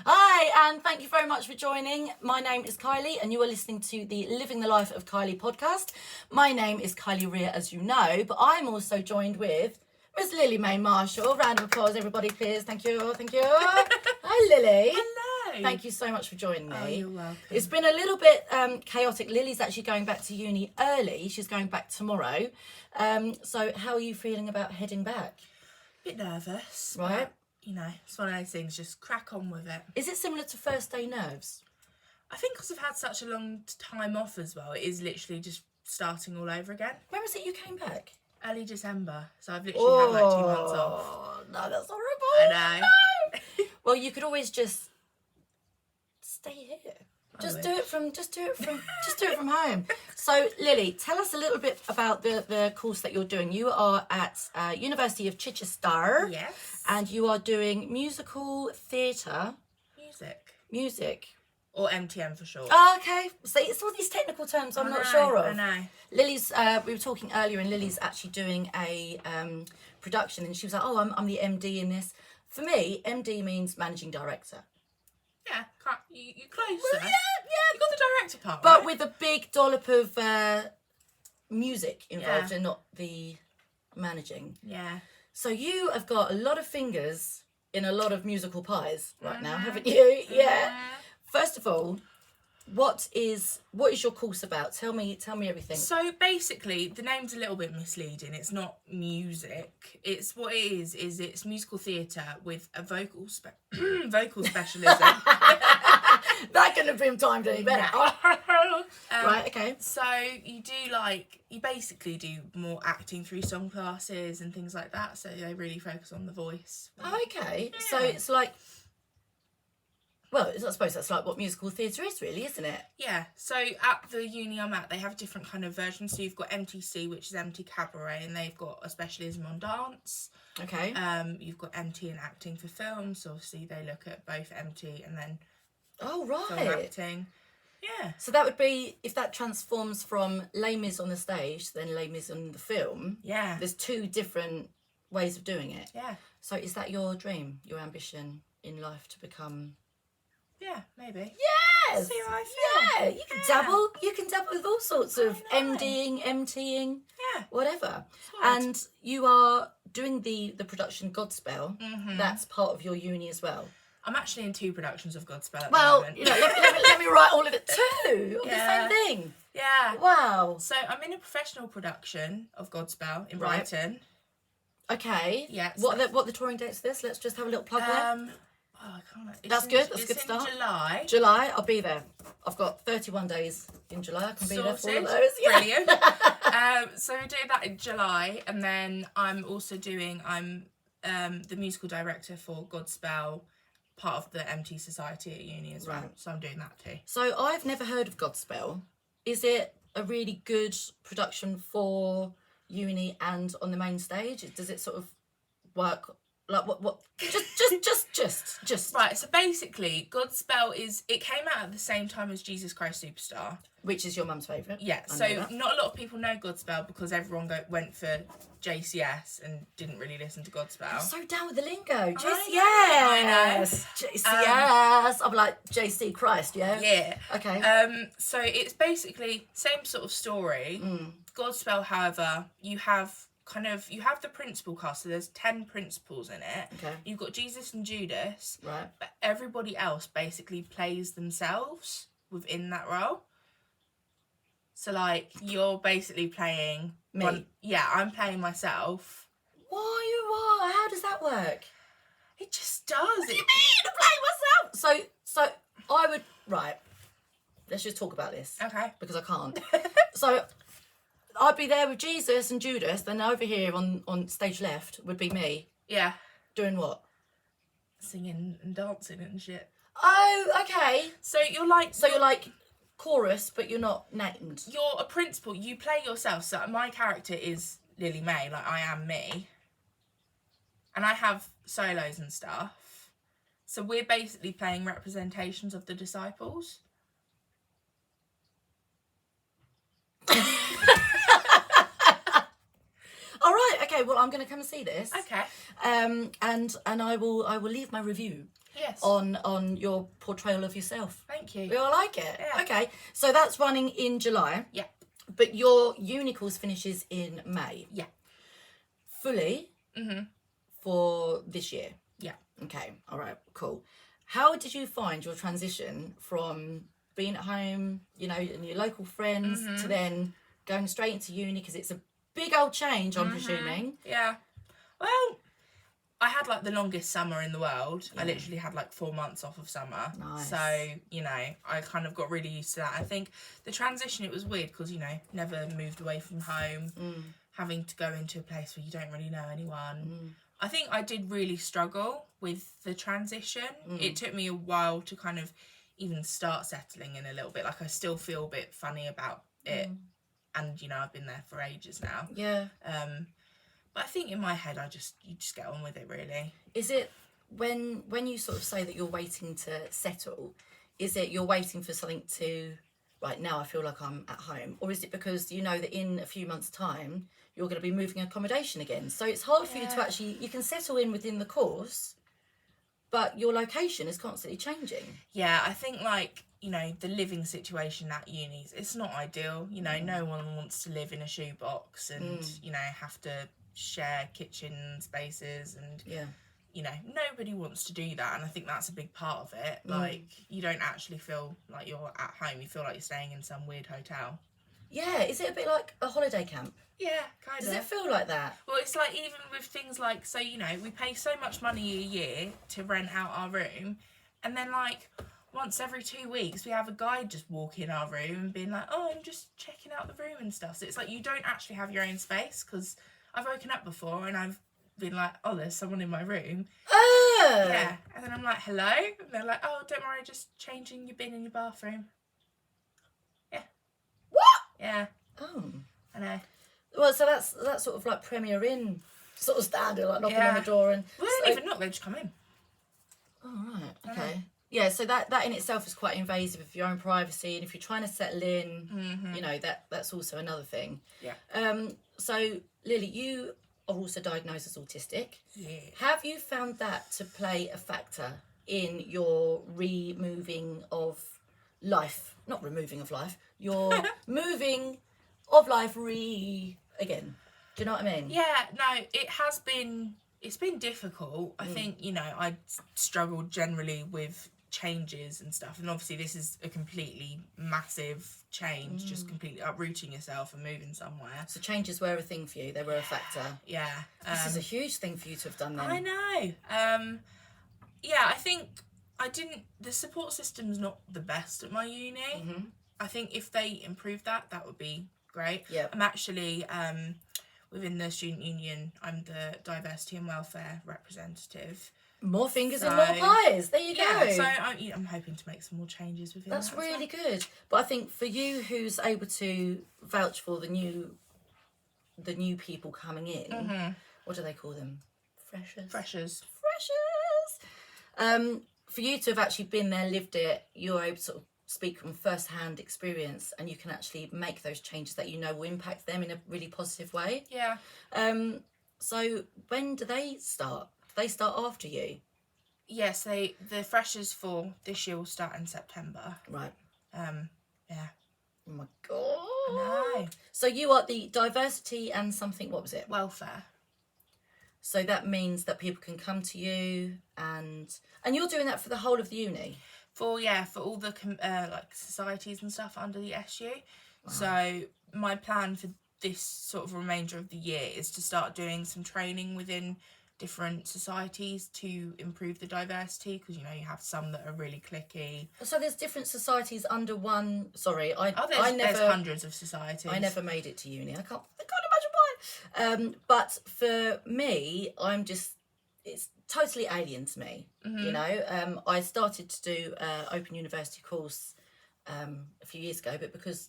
Hi, and thank you very much for joining. My name is Kylie, and you are listening to the Living the Life of Kylie podcast. My name is Kylie Rhea, as you know, but I'm also joined with Miss Lily Mae Marshall. Round of applause, everybody, please. Thank you, thank you. Hi, Lily. Hello. Thank you so much for joining me. Oh, you're welcome. It's been a little bit chaotic. Lily's actually going back to uni early. She's going back tomorrow. So how are you feeling about heading back? Bit nervous. Right. But, you know, it's one of those things, just crack on with it. Is it similar to first day nerves? I think because I've had such a long time off as well, it is literally just starting all over again. When was it you came back? Early December. So I've literally had like 2 months off. Oh, no, that's horrible. I know. No. Well, you could always just stay here. Just do it from home. So, Lily, tell us a little bit about the course that you're doing. You are at University of Chichester. Yes. And you are doing musical theatre. Music. Or MTM for short. Oh, okay. So it's all these technical terms I'm not sure of. I know. Lily's, we were talking earlier, and Lily's actually doing a production, and she was like, oh, I'm the MD in this. For me, MD means managing director. Yeah, you close Well, there. yeah. You got the director part, But right? with a big dollop of music involved and not the managing. Yeah. So you have got a lot of fingers in a lot of musical pies right now, haven't you? Yeah. First of all, what is your course about? Tell me everything. So basically, the name's a little bit misleading. It's not music. It's what it is it's musical theatre with a vocal specialism. That couldn't have been timed any better. Right, okay. So you basically do more acting through song classes and things like that. So they really focus on the voice. Oh, okay. Yeah. So it's like, well, I suppose that's like what musical theatre is, really, isn't it? Yeah. So at the uni I'm at, they have different kind of versions. So you've got MTC, which is MT Cabaret, and they've got a specialism on dance. Okay. You've got MT and acting for film. So obviously they look at both MT and then Oh, film right. acting. Yeah. So that would be, if that transforms from Les Mis on the stage, then Les Mis on the film. Yeah. There's two different ways of doing it. Yeah. So is that your dream, your ambition in life, to become... Yeah, maybe. Yes! See how I feel. Yeah, you can dabble with all sorts of I know. MDing, MTing, Yeah. whatever. Good. And you are doing the production Godspell. Mm-hmm. That's part of your uni as well. I'm actually in 2 productions of Godspell at Well, the moment. you know, let me write all of it too. Yeah. The same thing. Yeah. Wow. So I'm in a professional production of Godspell in Right. Brighton. Okay. Yeah, What so- are the touring dates for this? Let's just have a little plug there. I can't. That's good. That's a good it's start. in July. July, I'll be there. I've got 31 days in July. I can be there for all of those. Yeah. Brilliant. So we're doing that in July, and then I'm also doing. I'm the musical director for Godspell, part of the MT Society at uni as well. Right. So I'm doing that too. So I've never heard of Godspell. Is it a really good production for uni and on the main stage? Does it sort of work? Like what? Just. Right. So basically, Godspell it came out at the same time as Jesus Christ Superstar. Which is your mum's favourite? Yeah, I so know that. not a lot of people know Godspell because everyone went for JCS and didn't really listen to Godspell. I'm so down with the lingo. JCS. I know. JCS. I'm like JC Christ, yeah? Yeah. Okay. So it's basically same sort of story. Godspell, however, you have the principal cast. So there's 10 principals in it. Okay. You've got Jesus and Judas. Right. But everybody else basically plays themselves within that role. So, like, you're basically playing... Me? I'm playing myself. Why you are? How does that work? It just does. What do you mean? To play myself? So I would... Right. Let's just talk about this. Okay. Because I can't. So I'd be there with Jesus and Judas, then over here on stage left would be me. Yeah. Doing what? Singing and dancing and shit. Oh, okay. So you're like... So you're like... chorus, but you're not named. You're a principal. You play yourself. So my character is Lily Mae. Like, I am me. And I have solos and stuff. So we're basically playing representations of the disciples. All right, Okay, well, I'm going to come and see this. Okay. And I will leave my review. Yes. On your portrayal of yourself. Thank you. You all like it? Yeah. Okay, so that's running in July. Yeah. But your uni course finishes in May. Yeah. Fully for this year. Yeah. Okay, all right, cool. How did you find your transition from being at home, you know, and your local friends to then going straight into uni? Because it's a big old change, I'm presuming. Yeah. Well, I had like the longest summer in the world. Yeah. I literally had like 4 months off of summer. Nice. So, you know, I kind of got really used to that. I think the transition, it was weird because, you know, never moved away from home, having to go into a place where you don't really know anyone. I think I did really struggle with the transition. It took me a while to kind of even start settling in a little bit. Like I still feel a bit funny about it. And, you know, I've been there for ages now. Yeah. But I think in my head, you just get on with it, really. Is it when you sort of say that you're waiting to settle, is it you're waiting for something to, right now I feel like I'm at home? Or is it because you know that in a few months' time, you're going to be moving accommodation again? So it's hard for you to actually, you can settle in within the course, but your location is constantly changing. Yeah, I think like, you know, the living situation at uni, it's not ideal. You know, no one wants to live in a shoebox and, you know, have to share kitchen spaces and, you know, nobody wants to do that. And I think that's a big part of it. Like, you don't actually feel like you're at home. You feel like you're staying in some weird hotel. Yeah, is it a bit like a holiday camp? Yeah, kind of. Does it feel like that? Well, it's like even with things like, so, you know, we pay so much money a year to rent out our room. And then, like, once every 2 weeks, we have a guy just walk in our room and being like, oh, I'm just checking out the room and stuff. So it's like you don't actually have your own space, because I've woken up before and I've been like, oh, there's someone in my room. Yeah. And then I'm like, hello? And they're like, oh, don't worry, just changing your bin in your bathroom. Yeah. What? Yeah. Oh. I know. Well, so that's sort of like Premier Inn sort of standard, like knocking on the door and... Well, they don't even knock, they just come in. Oh, right, okay. Yeah, so that in itself is quite invasive of your own privacy, and if you're trying to settle in, you know, that's also another thing. Yeah. So, Lily, you are also diagnosed as autistic. Yeah. Have you found that to play a factor in your removing of life? Not removing of life, your moving of life again. Do you know what I mean? Yeah, no, it's been difficult. I think, you know, I struggled generally with changes and stuff, and obviously this is a completely massive change, just completely uprooting yourself and moving somewhere. So changes were a thing for you, they were a factor. Yeah. This is a huge thing for you to have done then. I know. Yeah, I think the support system's not the best at my uni. I think if they improve that would be great. Yeah. I'm actually within the student union, I'm the diversity and welfare representative. More fingers and more pies. There you go. So I'm hoping to make some more changes within That's that. really good. But I think for you, who's able to vouch for the new people coming in, what do they call them? Freshers. For you to have actually been there, lived it, you're able to sort of speak from first-hand experience, and you can actually make those changes that you know will impact them in a really positive way. Yeah. So when do they start? Do they start after you? Yes, the freshers for this year will start in September. Right. Yeah. Oh my god. I know. So you are the diversity and something, what was it? Welfare. So that means that people can come to you and you're doing that for the whole of the uni? For all the like societies and stuff under the SU. Wow. So my plan for this sort of remainder of the year is to start doing some training within different societies to improve the diversity, because you know you have some that are really cliquey. So there's different societies under one. Sorry, there's hundreds of societies. I never made it to uni. I can't imagine why. But for me, it's totally alien to me. You know, I started to do Open University course a few years ago, but because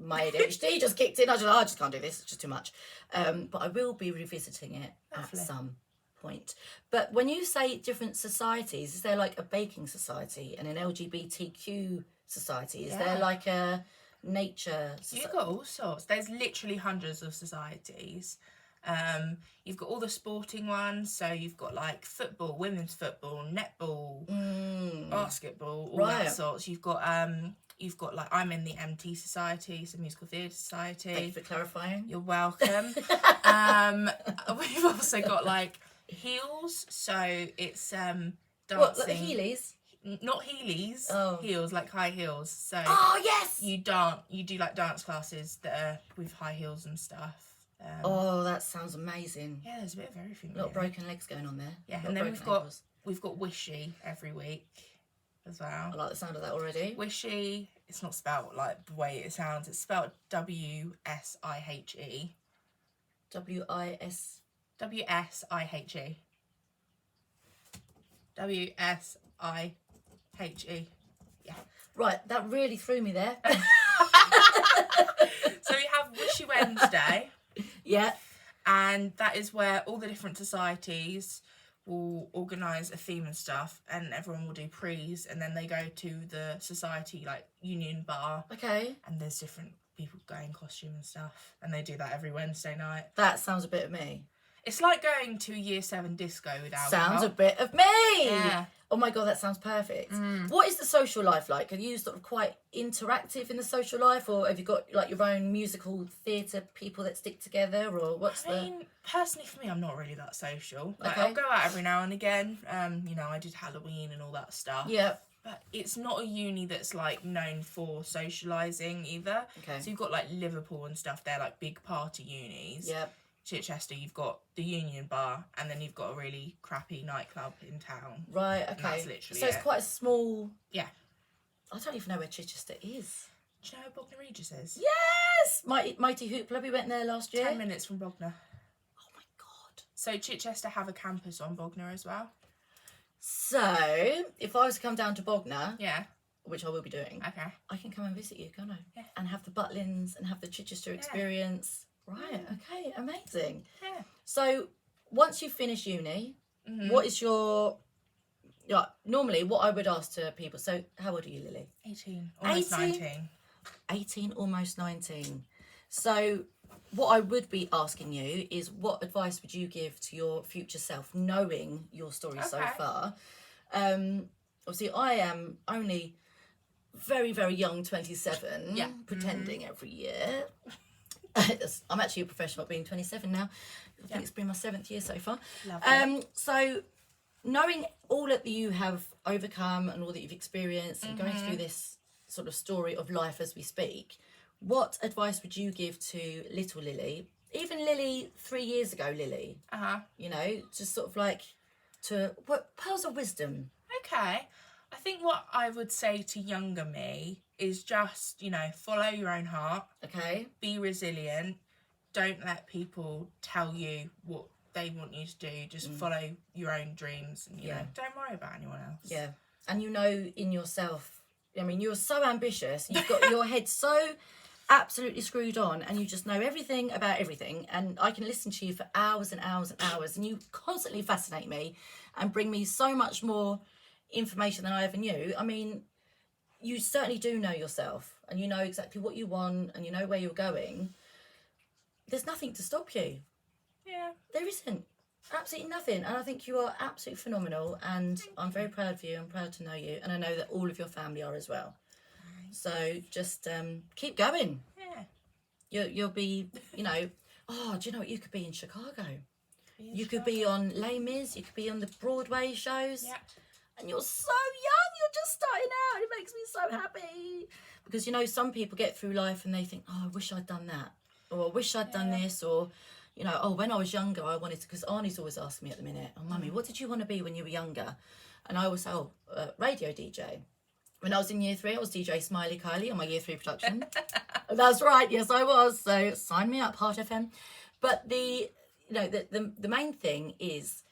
my ADHD just kicked in, I just can't do this. It's just too much. But I will be revisiting it at some point. But when you say different societies, is there like a baking society and an LGBTQ society? Is there like a nature society? You've got all sorts. There's literally hundreds of societies. You've got all the sporting ones, so you've got like football, women's football, netball, basketball, all that sorts. You've got like, I'm in the MT Society, so Musical Theatre Society. Thank you for clarifying. You're welcome. We've also got like heels, so it's dancing. What, like the Heelys? Not Heelys, heels, like high heels. So yes, you do like dance classes that are with high heels and stuff. That sounds amazing. Yeah, there's a bit of everything. A lot of broken legs going on there. Yeah, and then we've got Wishy every week as well. I like the sound of that already. Wishy, it's not spelled like the way it sounds. It's spelled WSIHE. WSIHE. WSIHE. Yeah. Right, that really threw me there. So we have Wishy Wednesday. Yeah. And that is where all the different societies will organise a theme and stuff, and everyone will do prees, and then they go to the society like union bar. Okay. And there's different people going in costume and stuff, and they do that every Wednesday night. That sounds a bit of me. It's like going to year 7 disco with alcohol. Sounds a bit of me. Yeah. Oh my God, that sounds perfect. What is the social life like? Are you sort of quite interactive in the social life, or have you got like your own musical theatre people that stick together, or what's I mean, personally for me, I'm not really that social. Like, Okay. I'll go out every now and again. You know, I did Halloween and all that stuff. Yeah. But it's not a uni that's like known for socialising either. Okay. So you've got like Liverpool and stuff. They're like big party unis. Yeah. Chichester, you've got the Union Bar, and then you've got a really crappy nightclub in town. Right, okay. And that's literally so it's quite a small... Yeah. I don't even know where Chichester is. Do you know where Bognor Regis is? Yes! Mighty Hoopla, we went there last year. 10 minutes from Bognor. Oh my God. So Chichester have a campus on Bognor as well. So, if I was to come down to Bognor, Yeah. which I will be doing, Okay. I can come and visit you, can't I? Yeah. And have the Butlins and have the Chichester experience. Right, okay, amazing. Yeah. So, once you finish uni, what is your... Yeah, normally, what I would ask to people... So, how old are you, Lily? 18. Almost 18? 19. 18, almost 19. So, what I would be asking you is, what advice would you give to your future self, knowing your story so far? Obviously, I am only very, very young, 27, pretending every year. I'm actually a professional at being 27 now. I think it's been my 7th year so far. Lovely. So, knowing all that you have overcome and all that you've experienced and going through this sort of story of life as we speak, what advice would you give to little Lily, even Lily 3 years ago, Lily? You know, just sort of like what pearls of wisdom? Okay. I think what I would say to younger me is just, you know, follow your own heart. Okay. Be resilient. Don't let people tell you what they want you to do. Just follow your own dreams and, you know, don't worry about anyone else. Yeah. And you know in yourself, I mean, you're so ambitious. You've got your head so absolutely screwed on, and you just know everything about everything. And I can listen to you for hours and hours and hours, and you constantly fascinate me and bring me so much more information than I ever knew. I mean, you certainly do know yourself, and you know exactly what you want, and you know where you're going. There's nothing to stop you. Yeah. There isn't. Absolutely nothing. And I think you are absolutely phenomenal, and I'm very proud of you. I'm proud to know you, and I know that all of your family are as well. So just keep going. Yeah. You'll be, you know, do you know what? You could be in Chicago. You could be on Les Mis. You could be on the Broadway shows. Yeah. And you're so young. You're just starting out. It makes me so happy. Because, you know, some people get through life and they think, I wish I'd done that. Or I wish I'd done this. Or, you know, when I was younger, I wanted to... Because Arnie's always asking me at the minute, Mummy, what did you want to be when you were younger? And I always say, radio DJ. When I was in year 3, I was DJ Smiley Kylie on my year 3 production. That's right. Yes, I was. So sign me up, Heart FM. But the main thing is,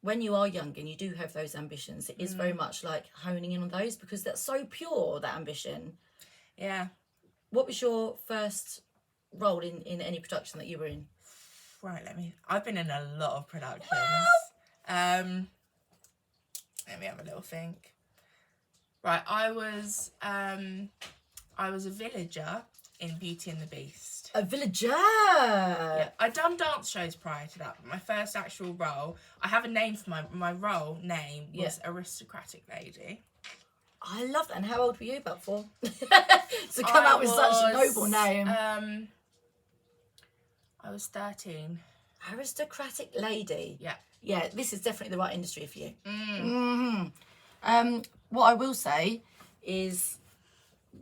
when you are young and you do have those ambitions, it is very much like honing in on those, because that's so pure, that ambition. Yeah. What was your first role in any production that you were in? Right, I've been in a lot of productions. Let me have a little think. Right, I was a villager in Beauty and the Beast. A villager. Yeah, I'd done dance shows prior to that, but my first actual role, I have a name for my role name was Aristocratic Lady. I love that. And how old were you? About 4? To come out with such a noble name. I was 13. Aristocratic Lady. Yeah. Yeah, this is definitely the right industry for you. What I will say is,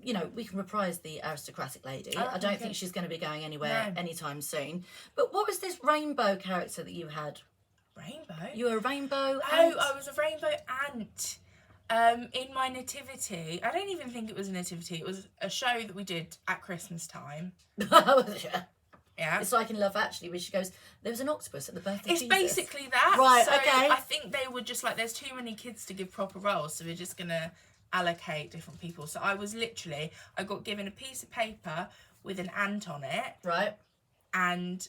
you know, we can reprise the Aristocratic Lady. I don't think she's going to be going anywhere anytime soon. But what was this rainbow character that you had? Rainbow? You were a rainbow ant? ant? I was a rainbow ant. In my nativity, I don't even think it was a nativity. It was a show that we did at Christmas time. Yeah. It's like in Love Actually, where she goes, there was an octopus at the birth of Jesus. It's basically that. Right, so okay. I think they were just like, there's too many kids to give proper roles, so we're just going to allocate different people. So I got given a piece of paper with an ant on it. Right. And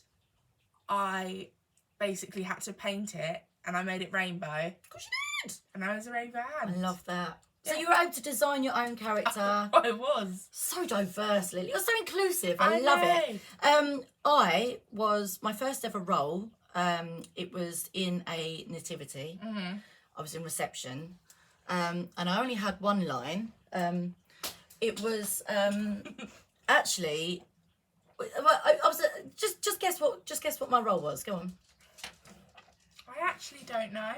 I basically had to paint it, and I made it rainbow. Of course you did. And I was a rainbow ant. I love that. Yeah. So you were able to design your own character. I was. So diverse, Lily. You're so inclusive. I love it. My first ever role, it was in a nativity. I was in reception. And I only had one line. It was actually, I was just guess what my role was. Go on. I actually don't know.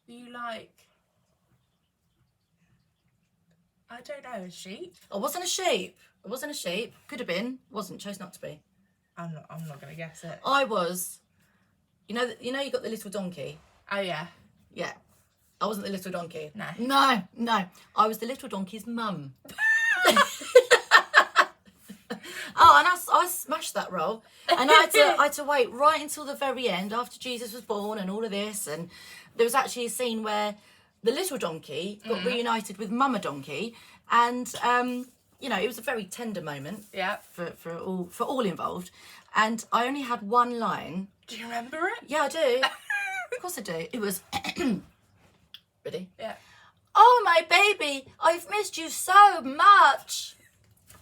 Were you like, I don't know, a sheep? I wasn't a sheep. Could have been. Wasn't. Chose not to be. I'm not gonna guess it. I was. You know you got the little donkey. Oh yeah. Yeah. I wasn't the little donkey. No. No. I was the little donkey's mum. Oh, and I smashed that role. And I had to wait right until the very end after Jesus was born and all of this. And there was actually a scene where the little donkey got reunited with Mama Donkey. And, it was a very tender moment for all involved. And I only had one line. Do you remember it? Yeah, I do. Of course I do. It was... Ready? Yeah. Oh, my baby, I've missed you so much.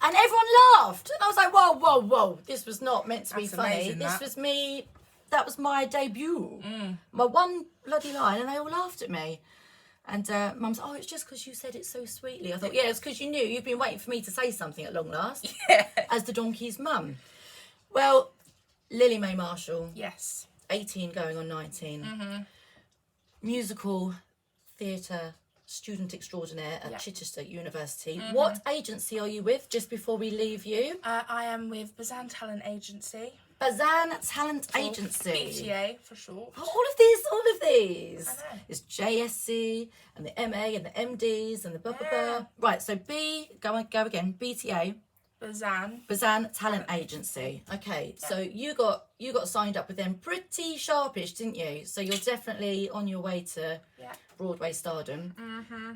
And everyone laughed. And I was like, whoa. This was not meant to be funny. Amazing, this was me. That was my debut. My one bloody line. And they all laughed at me. And Mum's, it's just because you said it so sweetly. I thought, yeah, it's because you knew. You've been waiting for me to say something at long last. Yeah. As the donkey's mum. Well, Lily Mae Marshall. Yes. 18 going on 19. Musical theatre student extraordinaire at Chichester University. What agency are you with, just before we leave you? I am with Bazan Talent Agency. Bazan Talent Agency. BTA for short. Oh, all of these. I know. It's JSC and the MA and the MDs and the blah, blah, blah. Right, so go again, BTA. Bazan Talent Agency. Okay, so you got signed up with them pretty sharpish, didn't you? So you're definitely on your way to Broadway stardom.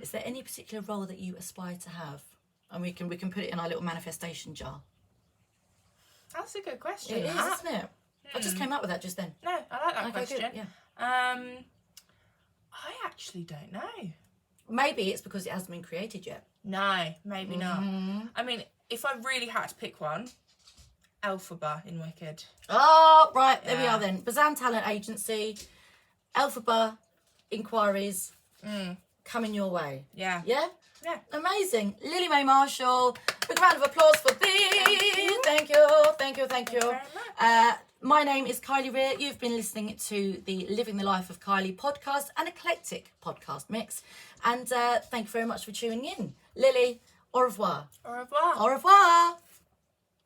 Is there any particular role that you aspire to have? And we can put it in our little manifestation jar. That's a good question. It is, isn't it? I just came up with that just then. No, I like that question. Good, yeah. I actually don't know. Maybe it's because it hasn't been created yet. No, maybe not. I mean, if I really had to pick one, Elphaba in Wicked. Oh, right, there we are then. Bazan Talent Agency, Elphaba inquiries coming your way. Yeah. Yeah? Yeah. Amazing. Lily Mae Marshall. Big round of applause for thee. Thank you. Very much. My name is Kylie Rear. You've been listening to the Living the Life of Kylie podcast, an eclectic podcast mix. And thank you very much for tuning in. Lily, au revoir. Au revoir. Au revoir.